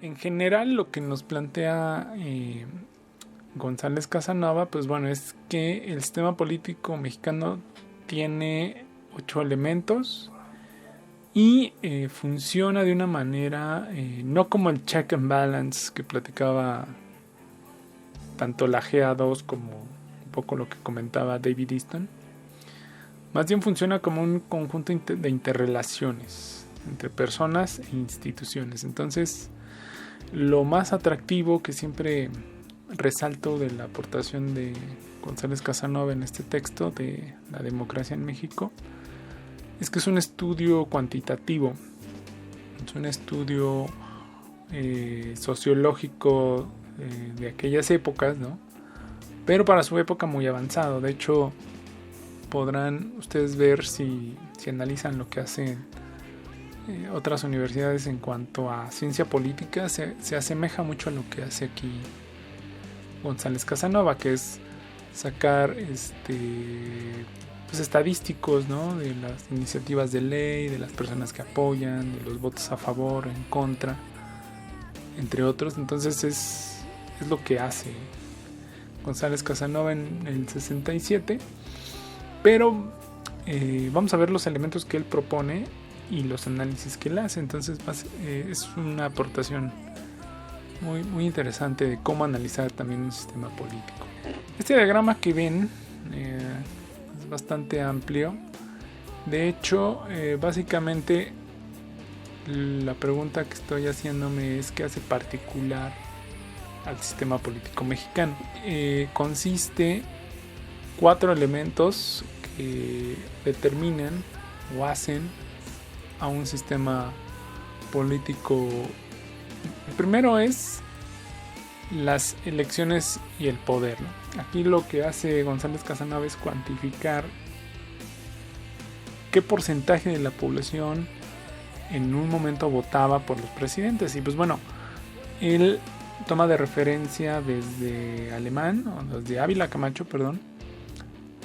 En general, lo que nos plantea González Casanova, pues bueno, es que el sistema político mexicano tiene 8 elementos y funciona de una manera no como el check and balance que platicaba tanto la GA2 como un poco lo que comentaba David Easton. Más bien funciona como un conjunto de interrelaciones entre personas e instituciones. Entonces, lo más atractivo que siempre resalto de la aportación de González Casanova en este texto de la democracia en México es que es un estudio cuantitativo, es un estudio sociológico de aquellas épocas, ¿no? Pero para su época muy avanzado. De hecho, podrán ustedes ver si analizan lo que hacen otras universidades en cuanto a ciencia política, se asemeja mucho a lo que hace aquí González Casanova, que es sacar pues estadísticos, ¿no? De las iniciativas de ley, de las personas que apoyan, de los votos a favor, en contra, entre otros. Entonces es lo que hace González Casanova en el 67, pero vamos a ver los elementos que él propone y los análisis que él hace. Entonces es una aportación muy, muy interesante de cómo analizar también un sistema político. Este diagrama que ven es bastante amplio. De hecho, básicamente la pregunta que estoy haciéndome es qué hace particular al sistema político mexicano. Consiste 4 elementos que determinan o hacen a un sistema político. El primero es las elecciones y el poder, ¿no? Aquí lo que hace González Casanova es cuantificar qué porcentaje de la población en un momento votaba por los presidentes. Y pues bueno, él toma de referencia desde desde Ávila Camacho,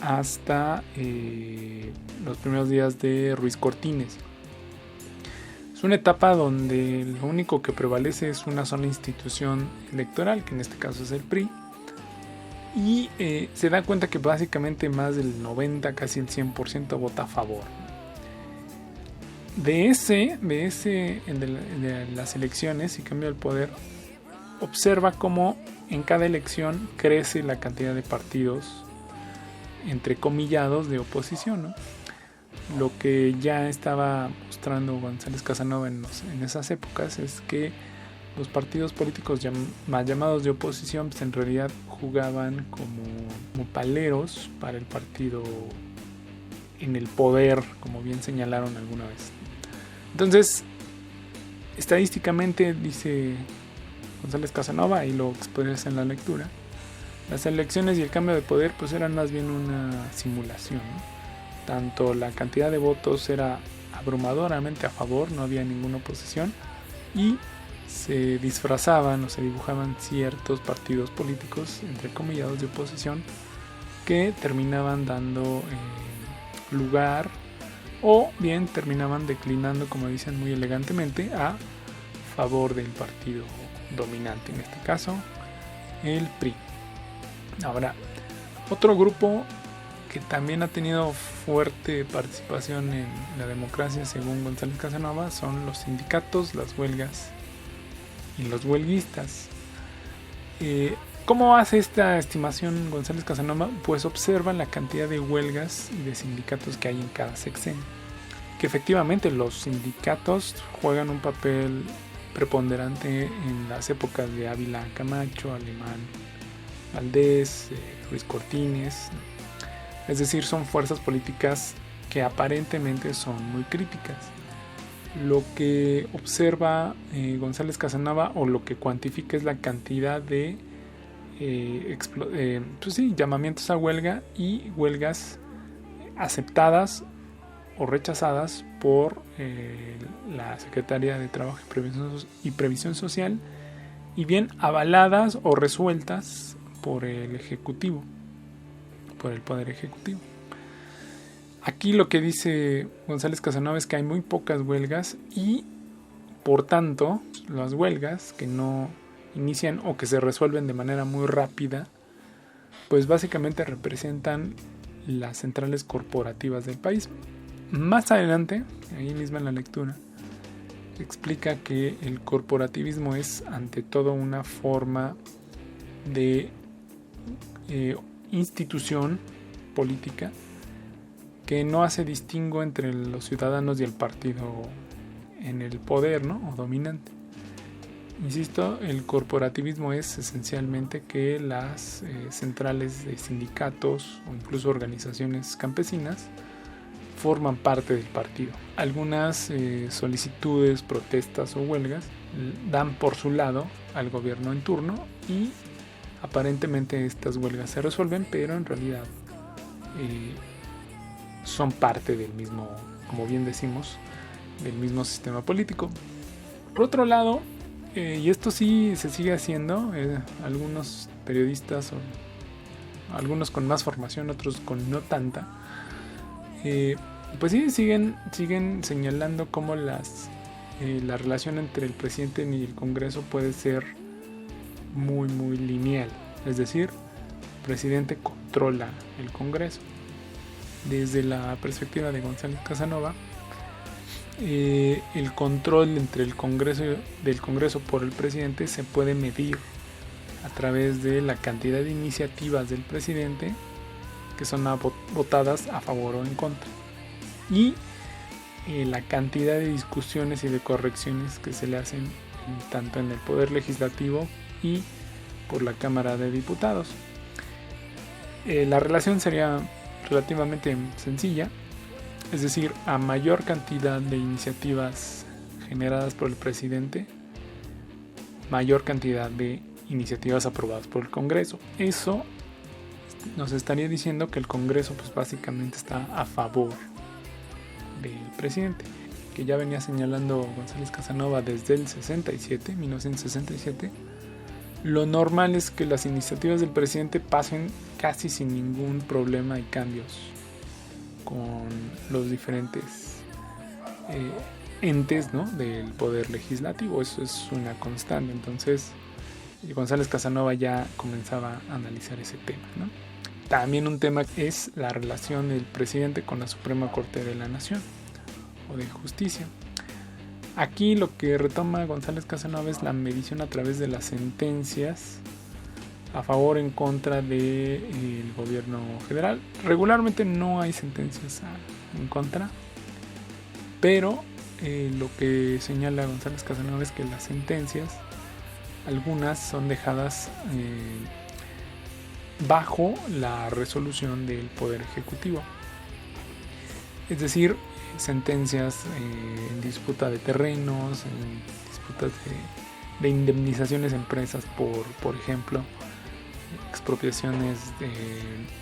hasta los primeros días de Ruiz Cortines. Es una etapa donde lo único que prevalece es una sola institución electoral, que en este caso es el PRI, y se da cuenta que básicamente más del 90, casi el 100% vota a favor. De las elecciones y cambio del poder, observa cómo en cada elección crece la cantidad de partidos entrecomillados de oposición, ¿no? Lo que ya estaba mostrando González Casanova en esas épocas es que los partidos políticos más llamados de oposición pues en realidad jugaban como paleros para el partido en el poder, como bien señalaron alguna vez. Entonces, estadísticamente, dice González Casanova, y lo expresa en la lectura, las elecciones y el cambio de poder pues eran más bien una simulación, ¿no? Tanto la cantidad de votos era abrumadoramente a favor, no había ninguna oposición, y se disfrazaban o se dibujaban ciertos partidos políticos entrecomillados de oposición que terminaban dando lugar o bien terminaban declinando, como dicen muy elegantemente, a favor del partido dominante, en este caso el PRI. Ahora, otro grupo que también ha tenido fuerte participación en la democracia, según González Casanova, son los sindicatos, las huelgas y los huelguistas. ¿Cómo hace esta estimación González Casanova? Pues observa la cantidad de huelgas y de sindicatos que hay en cada sexenio. Que efectivamente los sindicatos juegan un papel preponderante en las épocas de Ávila Camacho, Alemán Valdés, Ruiz Cortines. Es decir, son fuerzas políticas que aparentemente son muy críticas. Lo que observa González Casanova, o lo que cuantifica, es la cantidad de llamamientos a huelga y huelgas aceptadas o rechazadas por la Secretaría de Trabajo y Previsión Social, y bien avaladas o resueltas por el Ejecutivo, por el Poder Ejecutivo. Aquí lo que dice González Casanova es que hay muy pocas huelgas y Por tanto, las huelgas que no inician o que se resuelven de manera muy rápida, pues básicamente representan las centrales corporativas del país. Más adelante, ahí mismo en la lectura, explica que el corporativismo es ante todo una forma de institución política que no hace distingo entre los ciudadanos y el partido en el poder, ¿no? O dominante. Insisto, el corporativismo es esencialmente que las centrales de sindicatos o incluso organizaciones campesinas forman parte del partido. Algunas solicitudes, protestas o huelgas dan por su lado al gobierno en turno y aparentemente estas huelgas se resuelven, pero en realidad son parte del mismo, como bien decimos, del mismo sistema político. Por otro lado, y esto sí se sigue haciendo, algunos periodistas, o algunos con más formación, otros con no tanta, pues sí, siguen señalando cómo la relación entre el presidente y el Congreso puede ser muy lineal. Es decir, el presidente controla el Congreso. Desde la perspectiva de González Casanova, el control entre el Congreso por el presidente se puede medir a través de la cantidad de iniciativas del presidente que son votadas a favor o en contra, y la cantidad de discusiones y de correcciones que se le hacen tanto en el Poder Legislativo y por la Cámara de Diputados. La relación sería relativamente sencilla, es decir, a mayor cantidad de iniciativas generadas por el presidente, mayor cantidad de iniciativas aprobadas por el Congreso. Eso nos estaría diciendo que el Congreso pues básicamente está a favor del presidente, que ya venía señalando González Casanova desde el 1967. Lo normal es que las iniciativas del presidente pasen casi sin ningún problema y cambios con los diferentes entes, ¿no?, del poder legislativo. Eso es una constante. Entonces González Casanova ya comenzaba a analizar ese tema, ¿no? También un tema es la relación del presidente con la Suprema Corte de la Nación o de Justicia. Aquí lo que retoma González Casanova es la medición a través de las sentencias a favor o en contra del gobierno federal. Regularmente no hay sentencias en contra, pero lo que señala González Casanova es que las sentencias, algunas son dejadas bajo la resolución del Poder Ejecutivo. Es decir, sentencias en disputa de terrenos, en disputas de indemnizaciones a empresas por ejemplo, expropiaciones de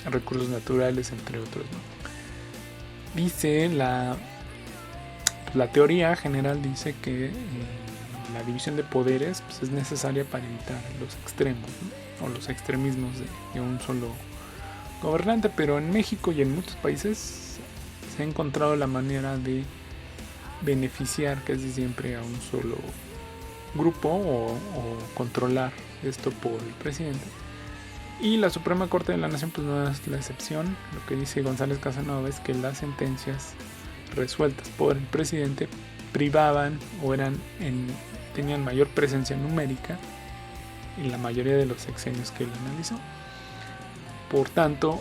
recursos naturales, entre otros, ¿no? Dice la teoría general dice que la división de poderes pues, es necesaria para evitar los extremos, ¿no?, o los extremismos de un solo gobernante, pero en México y en muchos países se ha encontrado la manera de beneficiar casi siempre a un solo grupo o controlar esto por el presidente. Y la Suprema Corte de la Nación pues no es la excepción. Lo que dice González Casanova es que las sentencias resueltas por el presidente privaban o tenían mayor presencia numérica en la mayoría de los sexenios que él analizó. Por tanto,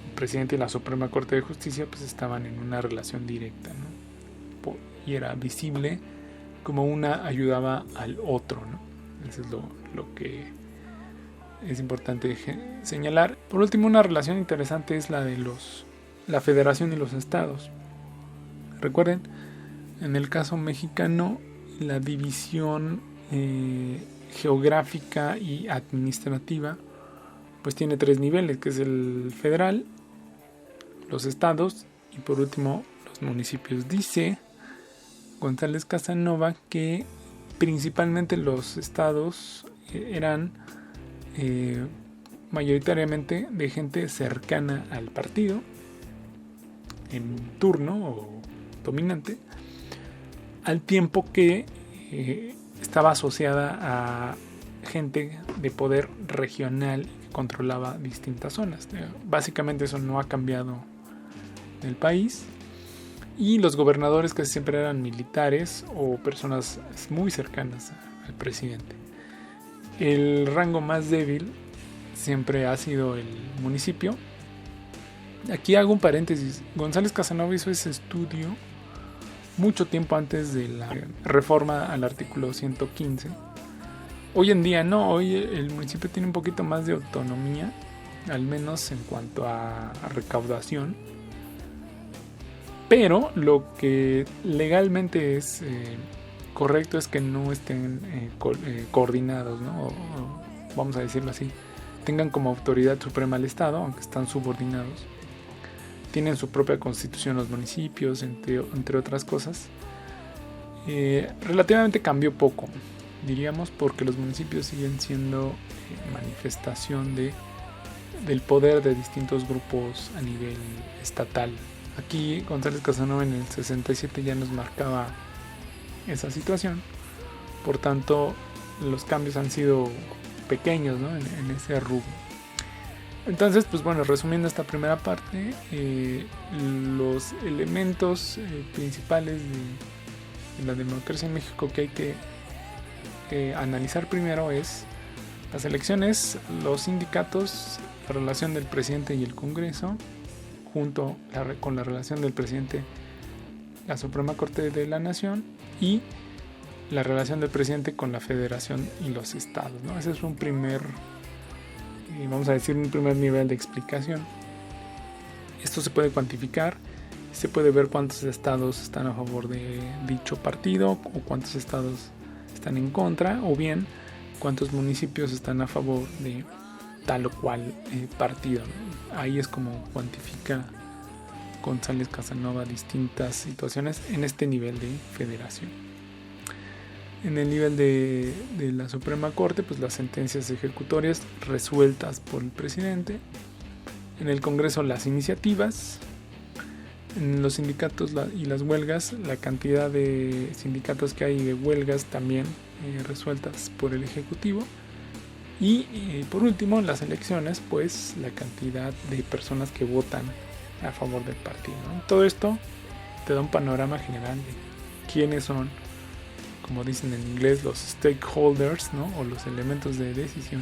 el presidente y la Suprema Corte de Justicia pues estaban en una relación directa, ¿no? Y era visible como una ayudaba al otro, ¿no? Eso es lo que es importante señalar. Por último, una relación interesante es la de la federación y los estados. Recuerden, en el caso mexicano, la división geográfica y administrativa pues tiene 3 niveles, que es el federal, los estados y por último los municipios. Dice González Casanova que principalmente los estados eran mayoritariamente de gente cercana al partido en turno o dominante, al tiempo que estaba asociada a gente de poder regional que controlaba distintas zonas. Básicamente eso no ha cambiado en el país. Y los gobernadores casi siempre eran militares o personas muy cercanas al presidente. El rango más débil siempre ha sido el municipio. Aquí hago un paréntesis. González Casanova hizo ese estudio mucho tiempo antes de la reforma al artículo 115. Hoy en día no, hoy el municipio tiene un poquito más de autonomía, al menos en cuanto a recaudación. Pero lo que legalmente es correcto es que no estén coordinados, ¿no? O, vamos a decirlo así, tengan como autoridad suprema al Estado, aunque están subordinados. Tienen su propia constitución los municipios, entre otras cosas. Relativamente cambió poco, diríamos, porque los municipios siguen siendo manifestación del poder de distintos grupos a nivel estatal. Aquí González Casanova en el 67 ya nos marcaba esa situación. Por tanto, los cambios han sido pequeños, ¿no? en ese rubro. Entonces, pues bueno, resumiendo esta primera parte, los elementos principales de la democracia en México que hay que analizar primero es las elecciones, los sindicatos, la relación del presidente y el Congreso, junto con la relación del presidente, la Suprema Corte de la Nación y la relación del presidente con la Federación y los estados, ¿no? Ese es un primer nivel de explicación. Esto se puede cuantificar, se puede ver cuántos estados están a favor de dicho partido o cuántos estados están en contra, o bien cuántos municipios están a favor de tal o cual partido, ¿no? Ahí es como cuantifica González Casanova distintas situaciones en este nivel de federación. En el nivel de la Suprema Corte, pues las sentencias ejecutorias resueltas por el presidente. En el Congreso, las iniciativas. En los sindicatos y las huelgas, la cantidad de sindicatos que hay y de huelgas también resueltas por el Ejecutivo. Y por último, en las elecciones, pues la cantidad de personas que votan a favor del partido, ¿no? Todo esto te da un panorama general de quiénes son, como dicen en inglés, los stakeholders, ¿no? O los elementos de decisión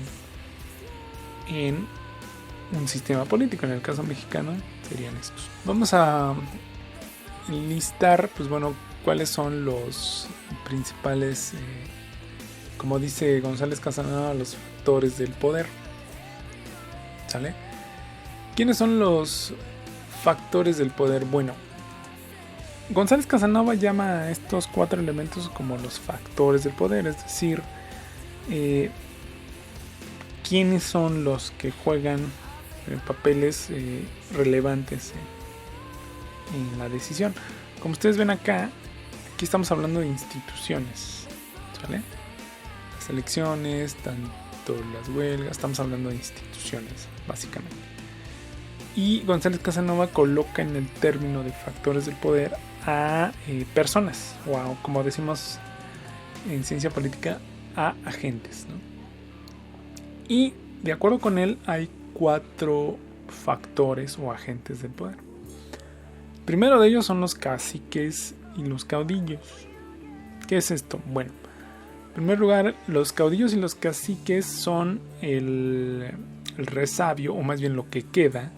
en un sistema político. En el caso mexicano serían estos. Vamos a listar, pues bueno, cuáles son los principales, como dice González Casanova, los factores del poder. ¿Sale? ¿Quiénes son los factores del poder? Bueno, González Casanova llama a estos 4 elementos como los factores del poder, es decir, quiénes son los que juegan papeles relevantes en la decisión. Como ustedes ven acá, aquí estamos hablando de instituciones, ¿sale? Las elecciones, tanto las huelgas, estamos hablando de instituciones, básicamente. Y González Casanova coloca en el término de factores del poder a personas, o como decimos en ciencia política, a agentes, ¿no? Y de acuerdo con él hay 4 factores o agentes del poder. Primero de ellos son los caciques y los caudillos. ¿Qué es esto? Bueno, en primer lugar, los caudillos y los caciques son el resabio, o más bien lo que queda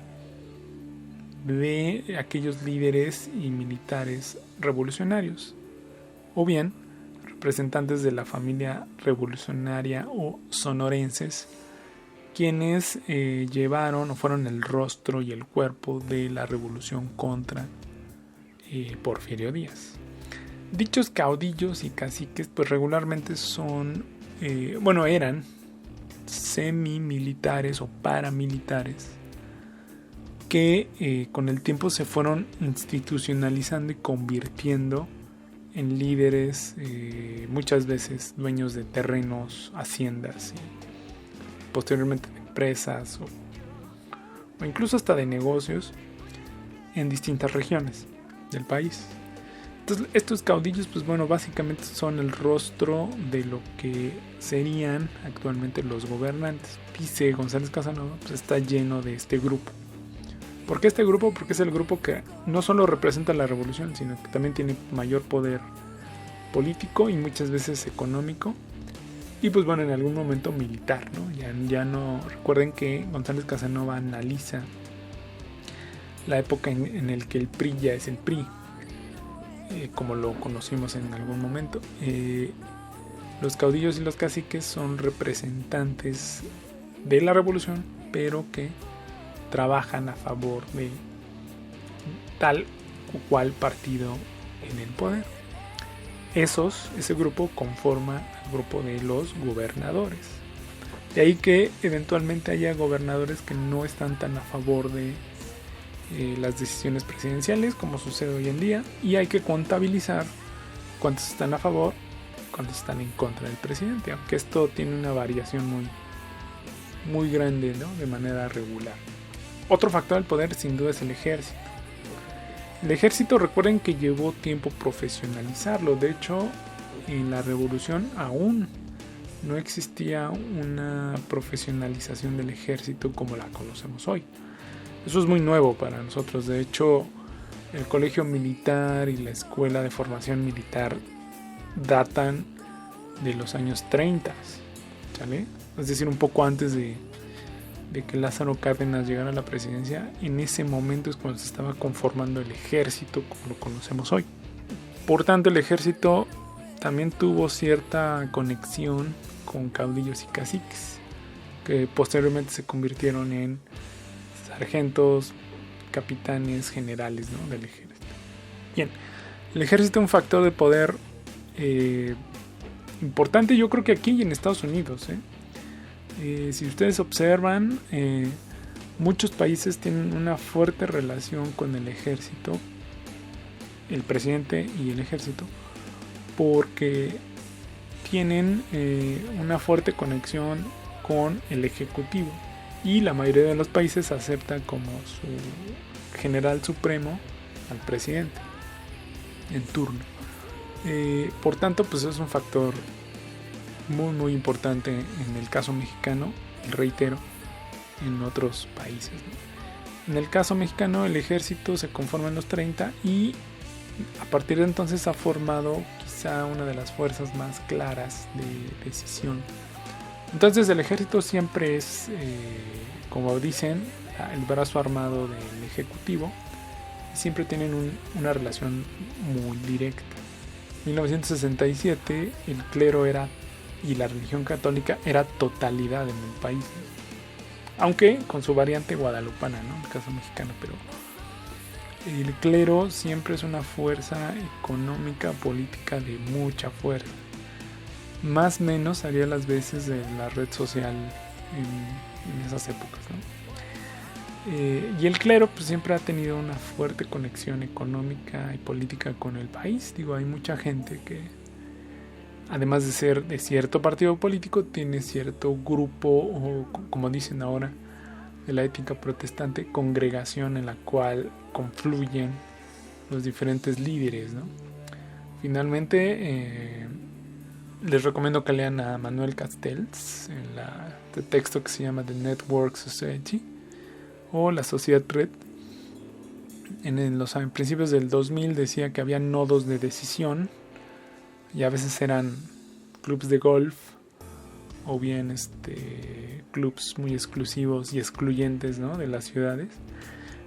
de aquellos líderes y militares revolucionarios, o bien representantes de la familia revolucionaria o sonorenses, quienes llevaron o fueron el rostro y el cuerpo de la revolución contra Porfirio Díaz. Dichos caudillos y caciques pues regularmente son, eran semimilitares o paramilitares que con el tiempo se fueron institucionalizando y convirtiendo en líderes, muchas veces dueños de terrenos, haciendas y posteriormente de empresas o incluso hasta de negocios en distintas regiones del país. Entonces, estos caudillos, pues bueno, básicamente son el rostro de lo que serían actualmente los gobernantes. Dice González Casanova, pues está lleno de este grupo. ¿Por qué este grupo? Porque es el grupo que no solo representa la revolución, sino que también tiene mayor poder político y muchas veces económico. Y pues bueno, en algún momento militar, ¿no? Ya no... Recuerden que González Casanova analiza la época en el que el PRI ya es el PRI. Como lo conocimos en algún momento. Los caudillos y los caciques son representantes de la revolución, pero que trabajan a favor de tal o cual partido en el poder. Ese grupo conforma el grupo de los gobernadores. De ahí que eventualmente haya gobernadores que no están tan a favor de las decisiones presidenciales como sucede hoy en día, y hay que contabilizar cuántos están a favor, cuántos están en contra del presidente, aunque esto tiene una variación muy grande, ¿no? De manera regular. Otro factor del poder sin duda es el ejército. El ejército, recuerden que llevó tiempo profesionalizarlo. De hecho, en la revolución aún no existía una profesionalización del ejército como la conocemos hoy. Eso es muy nuevo para nosotros. De hecho, el colegio militar y la escuela de formación militar datan de los años 30, ¿sale? Es decir, un poco antes de que Lázaro Cárdenas llegara a la presidencia. En ese momento es cuando se estaba conformando el ejército como lo conocemos hoy. Por tanto, el ejército también tuvo cierta conexión con caudillos y caciques, que posteriormente se convirtieron en sargentos, capitanes, generales, ¿no? Del ejército. Bien, el ejército es un factor de poder importante, yo creo que aquí y en Estados Unidos. Si ustedes observan, muchos países tienen una fuerte relación con el ejército, el presidente y el ejército, porque tienen una fuerte conexión con el ejecutivo. Y la mayoría de los países aceptan como su general supremo al presidente en turno. Por tanto, pues es un factor muy importante en el caso mexicano, y reitero, en otros países, ¿no? En el caso mexicano, el ejército se conforma en los 30 y a partir de entonces ha formado quizá una de las fuerzas más claras de decisión. Entonces el ejército siempre es, como dicen, el brazo armado del ejecutivo, y siempre tienen una relación muy directa. En 1967 el clero y la religión católica era totalidad en el país, aunque con su variante guadalupana, ¿no? En el caso mexicano, pero el clero siempre es una fuerza económica, política de mucha fuerza. Más o menos haría las veces de la red social en esas épocas, ¿no? Y el clero pues siempre ha tenido una fuerte conexión económica y política con el país. Digo, hay mucha gente que, además de ser de cierto partido político, tiene cierto grupo, o como dicen ahora, de la ética protestante, congregación en la cual confluyen los diferentes líderes, ¿no? Finalmente, les recomiendo que lean a Manuel Castells en el texto que se llama The Network Society o La Sociedad Red. En los principios del 2000 decía que había nodos de decisión, y a veces eran clubs de golf o bien clubs muy exclusivos y excluyentes, ¿no? De las ciudades.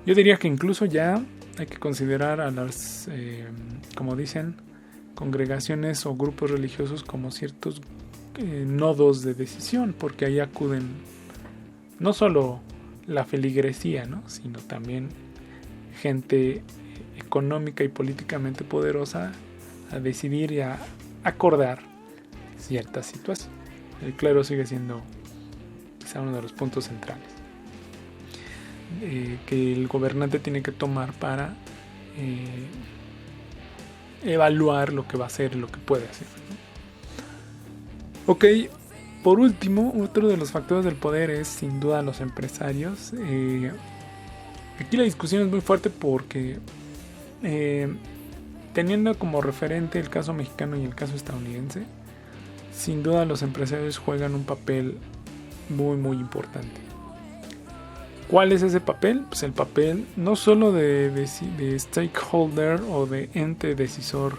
Yo diría que incluso ya hay que considerar a las, como dicen, congregaciones o grupos religiosos como ciertos nodos de decisión, porque ahí acuden no solo la feligresía, ¿no? Sino también gente económica y políticamente poderosa a decidir y a acordar ciertas situaciones. El clero sigue siendo quizá uno de los puntos centrales que el gobernante tiene que tomar para evaluar lo que va a hacer y lo que puede hacer, ¿no? Ok, por último, otro de los factores del poder es sin duda los empresarios. Aquí la discusión es muy fuerte porque teniendo como referente el caso mexicano y el caso estadounidense, sin duda los empresarios juegan un papel muy importante. ¿Cuál es ese papel? Pues el papel no solo de stakeholder o de ente decisor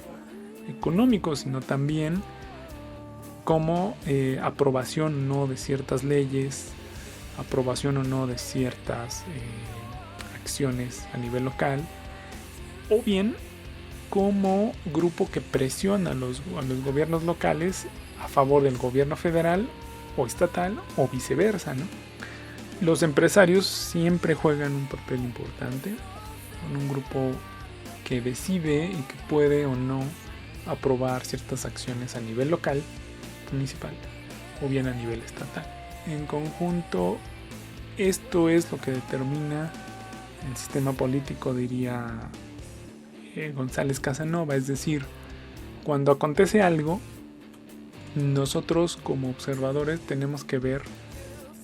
económico, sino también como aprobación o no de ciertas leyes, aprobación o no de ciertas acciones a nivel local, o bien como grupo que presiona a los gobiernos locales a favor del gobierno federal o estatal o viceversa, ¿no? Los empresarios siempre juegan un papel importante, son un grupo que decide y que puede o no aprobar ciertas acciones a nivel local, municipal o bien a nivel estatal. En conjunto, esto es lo que determina el sistema político, diría González Casanova, es decir, cuando acontece algo, nosotros como observadores tenemos que ver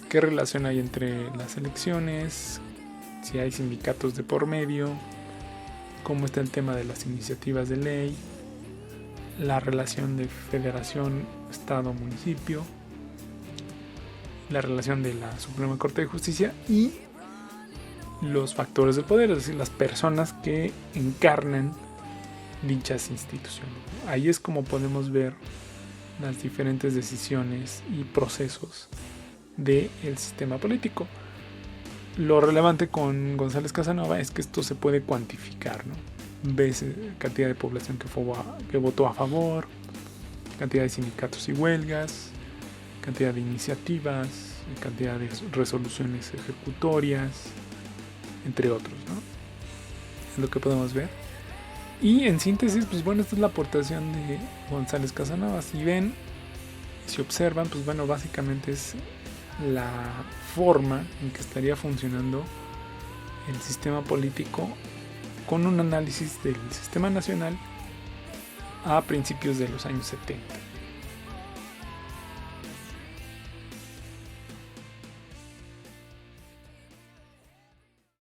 qué relación hay entre las elecciones, si hay sindicatos de por medio, cómo está el tema de las iniciativas de ley, la relación de federación, estado, municipio, la relación de la Suprema Corte de Justicia y los factores del poder, es decir, las personas que encarnan dichas instituciones. Ahí es como podemos ver las diferentes decisiones y procesos del sistema político. Lo relevante con González Casanova es que esto se puede cuantificar, ¿no? Ves cantidad de población que votó a favor, cantidad de sindicatos y huelgas, cantidad de iniciativas, cantidad de resoluciones ejecutorias, entre otros, ¿no? Es lo que podemos ver. Y en síntesis, pues bueno, esta es la aportación de González Casanova. Si ven, si observan, pues bueno, básicamente es la forma en que estaría funcionando el sistema político con un análisis del sistema nacional a principios de los años 70.